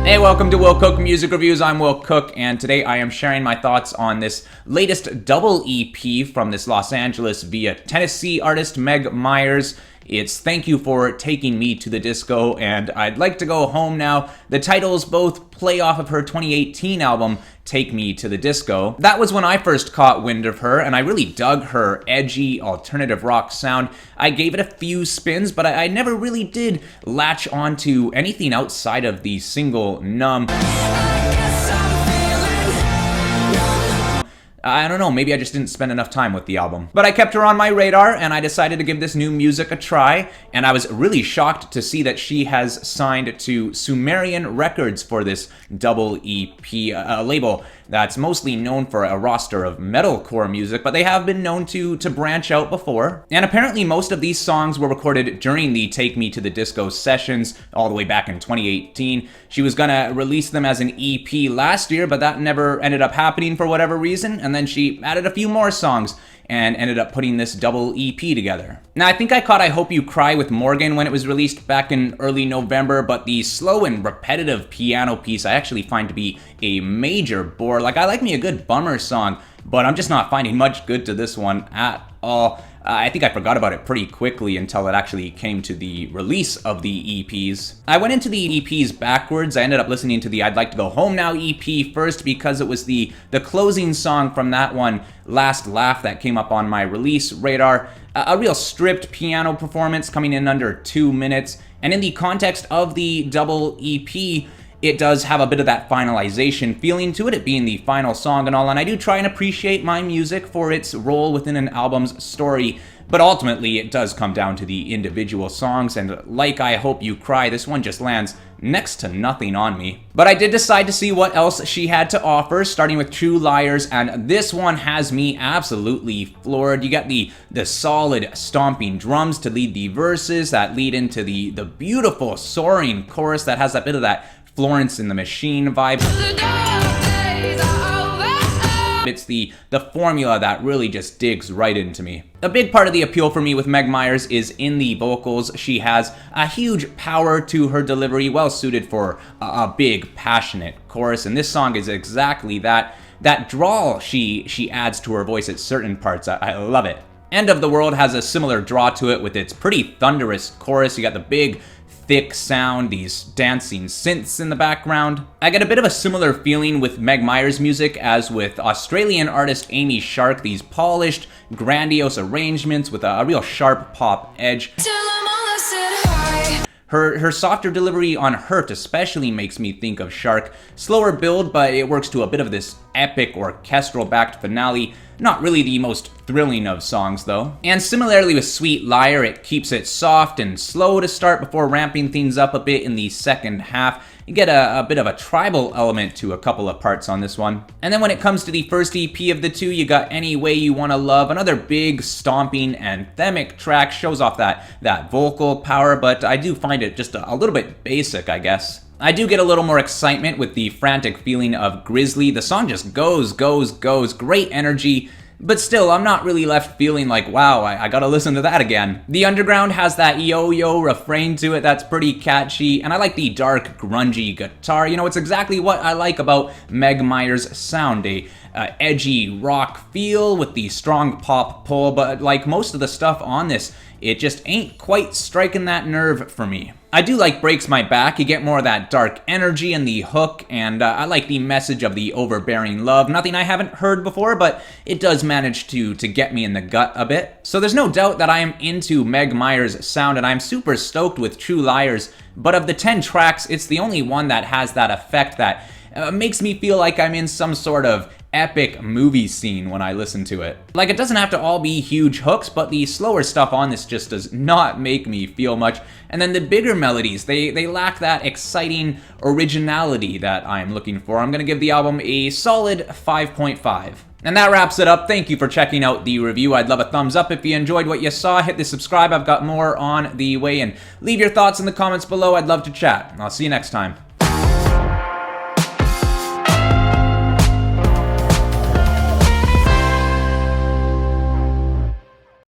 Hey, welcome to Will Cook Music Reviews. I'm Will Cook, and today I am sharing my thoughts on this latest double EP from this Los Angeles via Tennessee artist Meg Myers. It's Thank You for Taking Me to the Disco, and I'd Like to Go Home Now. The titles both play off of her 2018 album, Take Me to the Disco. That was when I first caught wind of her, and I really dug her edgy alternative rock sound. I gave it a few spins, but I never really did latch onto anything outside of the single Numb. I don't know, maybe I just didn't spend enough time with the album. But I kept her on my radar, and I decided to give this new music a try, and I was really shocked to see that she has signed to Sumerian Records for this double EP, a label that's mostly known for a roster of metalcore music, but they have been known to branch out before. And apparently most of these songs were recorded during the Take Me to the Disco sessions all the way back in 2018. She was gonna release them as an EP last year, but that never ended up happening for whatever reason, and then she added a few more songs and ended up putting this double EP together. Now, I think I caught I Hope You Cry with Morgan when it was released back in early November, but the slow and repetitive piano piece I actually find to be a major bore. Like, I like me a good bummer song, but I'm just not finding much good to this one at all. I think I forgot about it pretty quickly until it actually came to the release of the EPs. I went into the EPs backwards. I ended up listening to the I'd Like to Go Home Now EP first because it was the closing song from that one, Last Laugh, that came up on my release radar. A real stripped piano performance coming in under 2 minutes. And in the context of the double EP, it does have a bit of that finalization feeling to it, it being the final song and all, and I do try and appreciate my music for its role within an album's story, but ultimately it does come down to the individual songs, and like I Hope You Cry, this one just lands next to nothing on me. But I did decide to see what else she had to offer, starting with True Liars, and this one has me absolutely floored. You got the solid stomping drums to lead the verses that lead into the beautiful soaring chorus that has a bit of that Florence and the Machine vibe. It's the formula that really just digs right into me. A big part of the appeal for me with Meg Myers is in the vocals. She has a huge power to her delivery, well suited for a big, passionate chorus, and this song is exactly that. That drawl she adds to her voice at certain parts, I love it. End of the World has a similar draw to it with its pretty thunderous chorus. You got the big, thick sound, these dancing synths in the background. I get a bit of a similar feeling with Meg Myers' music as with Australian artist Amy Shark, these polished, grandiose arrangements with a real sharp pop edge. Her softer delivery on Hurt especially makes me think of Shark. Slower build, but it works to a bit of this epic orchestral-backed finale. Not really the most thrilling of songs, though. And similarly with Sweet Liar, it keeps it soft and slow to start before ramping things up a bit in the second half. You get a bit of a tribal element to a couple of parts on this one. And then when it comes to the first EP of the two, you got Any Way You Wanna Love, another big, stomping, anthemic track, shows off that vocal power, but I do find it just a little bit basic, I guess. I do get a little more excitement with the frantic feeling of Grizzly. The song just goes, great energy, but still, I'm not really left feeling like, wow, I gotta listen to that again. The Underground has that yo-yo refrain to it that's pretty catchy, and I like the dark, grungy guitar. You know, it's exactly what I like about Meg Myers' sound. A edgy rock feel with the strong pop pull, but like most of the stuff on this, it just ain't quite striking that nerve for me. I do like Breaks My Back. You get more of that dark energy in the hook, and I like the message of the overbearing love. Nothing I haven't heard before, but it does manage to get me in the gut a bit. So there's no doubt that I am into Meg Myers' sound, and I'm super stoked with True Liars, but of the 10 tracks, it's the only one that has that effect that makes me feel like I'm in some sort of epic movie scene when I listen to it. Like, it doesn't have to all be huge hooks, but the slower stuff on this just does not make me feel much. And then the bigger melodies, they lack that exciting originality that I'm looking for. I'm gonna give the album a solid 5.5. And that wraps it up. Thank you for checking out the review. I'd love a thumbs up if you enjoyed what you saw. Hit the subscribe. I've got more on the way, and leave your thoughts in the comments below. I'd love to chat. I'll see you next time.